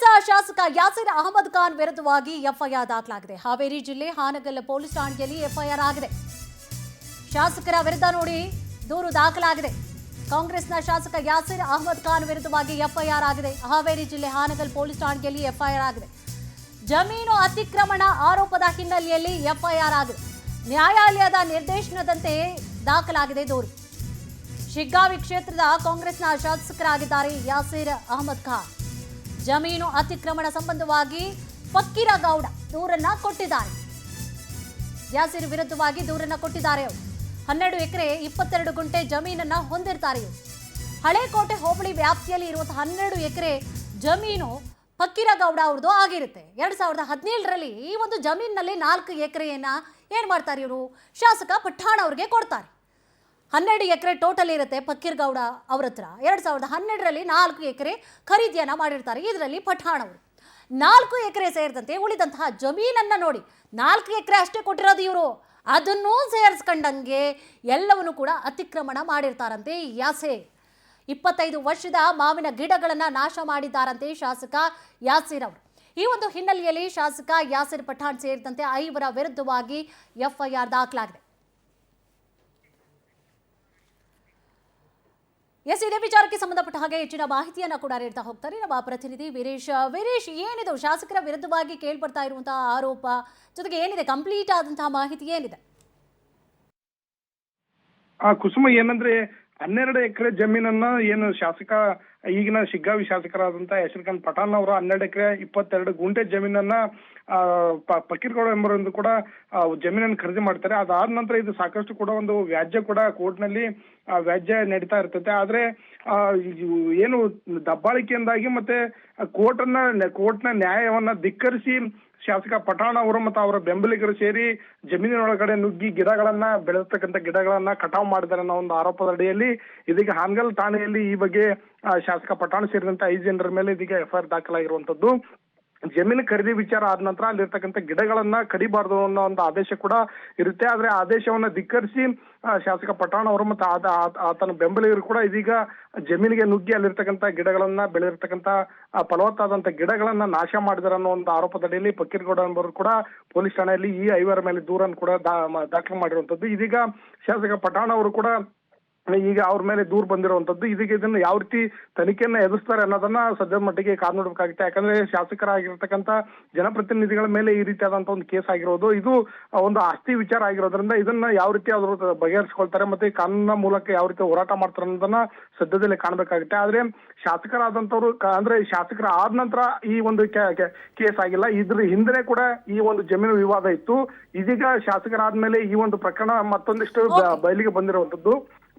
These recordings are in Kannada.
ಕಾಂಗ್ರೆಸ್ ಶಾಸಕ ಯಾಸೀರ್ ಅಹಮದ್ ಖಾನ್ ವಿರುದ್ಧವಾಗಿ ಎಫ್ಐಆರ್ ದಾಖಲಾಗಿದೆ. ಹಾವೇರಿ ಜಿಲ್ಲೆ ಹಾನಗಲ್ ಪೊಲೀಸ್ ಠಾಣೆಯಲ್ಲಿ ಎಫ್ಐಆರ್ ಆಗಿದೆ. ಶಾಸಕರ ವಿರುದ್ಧ ನೋಡಿ ದೂರು ದಾಖಲಾಗಿದೆ. ಕಾಂಗ್ರೆಸ್ನ ಶಾಸಕ ಯಾಸೀರ್ ಅಹಮದ್ ಖಾನ್ ವಿರುದ್ಧವಾಗಿ ಎಫ್ಐಆರ್ ಆಗಿದೆ. ಹಾವೇರಿ ಜಿಲ್ಲೆ ಹಾನಗಲ್ ಪೊಲೀಸ್ ಠಾಣೆಯಲ್ಲಿ ಎಫ್ಐಆರ್ ಆಗಿದೆ. ಜಮೀನು ಅತಿಕ್ರಮಣ ಆರೋಪದ ಹಿನ್ನೆಲೆಯಲ್ಲಿ ಎಫ್ಐಆರ್ ಆಗಿದೆ. ನ್ಯಾಯಾಲಯದ ನಿರ್ದೇಶನದಂತೆ ದಾಖಲಾಗಿದೆ ದೂರು. ಶಿಗ್ಗಾವಿ ಕ್ಷೇತ್ರದ ಕಾಂಗ್ರೆಸ್ನ ಶಾಸಕರಾಗಿದ್ದಾರೆ ಯಾಸೀರ್ ಅಹಮದ್ ಖಾನ್. ಜಮೀನು ಅತಿಕ್ರಮಣ ಸಂಬಂಧವಾಗಿ ಫಕ್ಕೀರಗೌಡ ದೂರನ್ನ ಕೊಟ್ಟಿದ್ದಾರೆ. ಯಾಸೀರ್ ವಿರುದ್ಧವಾಗಿ ದೂರನ್ನ ಕೊಟ್ಟಿದ್ದಾರೆ. 12 ಎಕರೆ 22 ಗುಂಟೆ ಜಮೀನನ್ನ ಹೊಂದಿರ್ತಾರೆ. ಹಳೇಕೋಟೆ ಹೋಬಳಿ ವ್ಯಾಪ್ತಿಯಲ್ಲಿ ಇರುವಂತಹ 12 ಎಕರೆ ಜಮೀನು ಫಕ್ಕೀರಗೌಡ ಅವ್ರದ್ದು ಆಗಿರುತ್ತೆ. 2017ರಲ್ಲಿ ಈ ಒಂದು ಜಮೀನಿನಲ್ಲಿ 4 ಎಕರೆಯನ್ನ ಏನ್ ಮಾಡ್ತಾರೆ ಇವರು, ಶಾಸಕ ಪಠಾಣ್ ಅವ್ರಿಗೆ ಕೊಡ್ತಾರೆ. 12 ಎಕರೆ ಟೋಟಲ್ ಇರುತ್ತೆ ಫಕ್ಕೀರಗೌಡ ಅವ್ರ ಹತ್ರ. 2012ರಲ್ಲಿ 4 ಎಕರೆ ಖರೀದಿಯನ್ನ ಮಾಡಿರ್ತಾರೆ. ಇದರಲ್ಲಿ ಪಠಾಣ್ ಅವರು 4 ಎಕರೆ ಸೇರಿದಂತೆ ಉಳಿದಂತಹ ಜಮೀನನ್ನ ನೋಡಿ 4 ಎಕರೆ ಅಷ್ಟೇ ಕೊಟ್ಟಿರೋದು ಇವರು. ಅದನ್ನೂ ಸೇರಿಸ್ಕೊಂಡಂಗೆ ಎಲ್ಲವನ್ನೂ ಕೂಡ ಅತಿಕ್ರಮಣ ಮಾಡಿರ್ತಾರಂತೆ ಯಾಸೀರ್. 25 ವರ್ಷದ ಮಾವಿನ ಗಿಡಗಳನ್ನ ನಾಶ ಮಾಡಿದ್ದಾರಂತೆ ಶಾಸಕ ಯಾಸೀರ್ ಅವರು. ಈ ಒಂದು ಹಿನ್ನೆಲೆಯಲ್ಲಿ ಶಾಸಕ ಯಾಸೀರ್ ಪಠಾಣ್ ಸೇರಿದಂತೆ 5 ವಿರುದ್ಧವಾಗಿ ಎಫ್ಐಆರ್ ದಾಖಲಾಗಿದೆ. ಇದೇ ವಿಚಾರಕ್ಕೆ ಸಂಬಂಧಪಟ್ಟ ಹಾಗೆ ಹೆಚ್ಚಿನ ಮಾಹಿತಿಯನ್ನ ಕೂಡ ನೀಡ್ತಾ ಹೋಗ್ತಾರೆ ನಮ್ಮ ಪ್ರತಿನಿಧಿ ವೀರೇಶ್. ವೀರೇಶ್, ಏನಿದು ಶಾಸಕರ ವಿರುದ್ಧವಾಗಿ ಕೇಳ್ಪಡ್ತಾ ಇರುವಂತಹ ಆರೋಪ, ಜೊತೆಗೆ ಏನಿದೆ ಕಂಪ್ಲೀಟ್ ಆದಂತಹ ಮಾಹಿತಿ ಏನಿದೆ? ಕುಸುಮ, ಏನಂದ್ರೆ 12 ಎಕರೆ ಜಮೀನನ್ನ ಏನು ಶಾಸಕ ಈಗಿನ ಶಿಗ್ಗಾವಿ ಶಾಸಕರಾದಂತ ಯಾಸೀರ್ ಖಾನ್ ಪಠಾಣ್ ಅವರು 12 ಎಕರೆ 22 ಗುಂಟೆ ಜಮೀನನ್ನ ಫಕ್ಕೀರಗೌಡ ಎಂಬುವರಿಂದ ಕೂಡ ಜಮೀನನ್ನು ಖರೀದಿ ಮಾಡ್ತಾರೆ. ಅದಾದ ನಂತರ ಇದು ಸಾಕಷ್ಟು ಕೂಡ ಒಂದು ವ್ಯಾಜ್ಯ ಕೂಡ ಕೋರ್ಟ್ ನಲ್ಲಿ ವ್ಯಾಜ್ಯ ನಡೀತಾ ಇರ್ತದೆ. ಆದ್ರೆ ಏನು ದಬ್ಬಾಳಿಕೆಯಿಂದಾಗಿ ಮತ್ತೆ ಕೋರ್ಟ್ನ ನ್ಯಾಯವನ್ನ ಧಿಕ್ಕರಿಸಿ ಶಾಸಕ ಪಠಾಣ್ ಅವರು ಮತ್ತು ಅವರ ಬೆಂಬಲಿಗರು ಸೇರಿ ಜಮೀನಿನೊಳಗಡೆ ನುಗ್ಗಿ ಗಿಡಗಳನ್ನ ಬೆಳೆದತಕ್ಕಂಥ ಗಿಡಗಳನ್ನ ಕಟಾವು ಮಾಡಿದ್ದಾರೆ ಅನ್ನೋ ಒಂದು ಆರೋಪದ ಅಡಿಯಲ್ಲಿ ಇದೀಗ ಹಾನಗಲ್ ಠಾಣೆಯಲ್ಲಿ ಈ ಬಗ್ಗೆ ಶಾಸಕ ಪಠಾಣ್ ಸೇರಿದಂತೆ 5 ಜನರ ಮೇಲೆ ಇದೀಗ ಎಫ್ಐಆರ್ ದಾಖಲಾಗಿರುವಂತದ್ದು. ಜಮೀನು ಖರೀದಿ ವಿಚಾರ ಆದ ನಂತರ ಅಲ್ಲಿರ್ತಕ್ಕಂಥ ಗಿಡಗಳನ್ನ ಕಡಿಬಾರ್ದು ಅನ್ನೋ ಒಂದು ಆದೇಶ ಕೂಡ ಇರುತ್ತೆ. ಆದ್ರೆ ಆದೇಶವನ್ನ ಧಿಕ್ಕರಿಸಿ ಶಾಸಕ ಪಠಾಣ್ ಅವರು ಮತ್ತು ಆತನ ಬೆಂಬಲಿಗರು ಕೂಡ ಇದೀಗ ಜಮೀನಿಗೆ ನುಗ್ಗಿ ಅಲ್ಲಿರ್ತಕ್ಕಂಥ ಗಿಡಗಳನ್ನ ಬೆಳೆದಿರ್ತಕ್ಕಂಥ ಫಲವತ್ತಾದಂತ ಗಿಡಗಳನ್ನ ನಾಶ ಮಾಡಿದಾರೆ ಅನ್ನೋ ಒಂದು ಆರೋಪದಡಿಯಲ್ಲಿ ಫಕ್ಕೀರಗೌಡ ಎಂಬರು ಕೂಡ ಪೊಲೀಸ್ ಠಾಣೆಯಲ್ಲಿ ಈ 5 ಮೇಲೆ ದೂರನ್ನು ಕೂಡ ದಾಖಲು ಮಾಡಿರುವಂತದ್ದು. ಇದೀಗ ಶಾಸಕ ಪಠಾಣ್ ಅವರು ಕೂಡ ಈಗ ಅವ್ರ ಮೇಲೆ ದೂರು ಬಂದಿರುವಂತದ್ದು. ಇದೀಗ ಇದನ್ನ ಯಾವ ರೀತಿ ತನಿಖೆಯನ್ನ ಎದುರಿಸ್ತಾರೆ ಅನ್ನೋದನ್ನ ಸದ್ಯದ ಮಟ್ಟಿಗೆ ಕಾದು ನೋಡ್ಬೇಕಾಗುತ್ತೆ. ಯಾಕಂದ್ರೆ ಶಾಸಕರಾಗಿರ್ತಕ್ಕಂಥ ಜನಪ್ರತಿನಿಧಿಗಳ ಮೇಲೆ ಈ ರೀತಿಯಾದಂತ ಒಂದು ಕೇಸ್ ಆಗಿರೋದು, ಇದು ಒಂದು ಆಸ್ತಿ ವಿಚಾರ ಆಗಿರೋದ್ರಿಂದ ಇದನ್ನ ಯಾವ ರೀತಿ ಅವರು ಬಗೆಹರಿಸಿಕೊಳ್ತಾರೆ ಮತ್ತೆ ಕಾನೂನಿನ ಮೂಲಕ ಯಾವ ರೀತಿ ಹೋರಾಟ ಮಾಡ್ತಾರೆ ಅನ್ನೋದನ್ನ ಸದ್ಯದಲ್ಲೇ ಕಾಣ್ಬೇಕಾಗುತ್ತೆ. ಆದ್ರೆ ಶಾಸಕರಾದಂತವ್ರು ಅಂದ್ರೆ ಶಾಸಕರ ಆದ ನಂತರ ಈ ಒಂದು ಕೇಸ್ ಆಗಿಲ್ಲ. ಇದ್ರ ಹಿಂದೆ ಕೂಡ ಈ ಒಂದು ಜಮೀನು ವಿವಾದ ಇತ್ತು. ಇದೀಗ ಶಾಸಕರಾದ್ಮೇಲೆ ಈ ಒಂದು ಪ್ರಕರಣ ಮತ್ತೊಂದಿಷ್ಟು ಬಯಲಿಗೆ ಬಂದಿರುವಂತದ್ದು.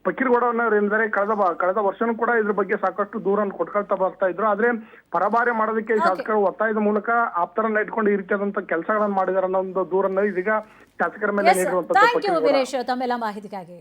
ಫಕ್ಕೀರಗೌಡನವರು ಎಂದರೆ ಕಳೆದ ವರ್ಷನೂ ಕೂಡ ಇದ್ರ ಬಗ್ಗೆ ಸಾಕಷ್ಟು ದೂರನ್ನು ಕೊಟ್ಕೊಳ್ತಾ ಬರ್ತಾ ಇದ್ರು. ಆದ್ರೆ ಪರಭಾರೆ ಮಾಡೋದಕ್ಕೆ ಶಾಸಕರು ಒತ್ತಾಯದ ಮೂಲಕ ಆಪ್ತರನ್ನ ಇಟ್ಕೊಂಡು ಈ ರೀತಿಯಾದಂತ ಕೆಲಸಗಳನ್ನ ಮಾಡಿದಾರೆ ಅನ್ನೋ ಒಂದು ದೂರನ್ನು ಇದೀಗ ಶಾಸಕರ ಮೇಲೆ ನೀಡಿರುವಂತದ್ದು. ವೀರೇಶ್, ತಮ್ಮೆಲ್ಲ ಮಾಹಿತಿಗಾಗಿ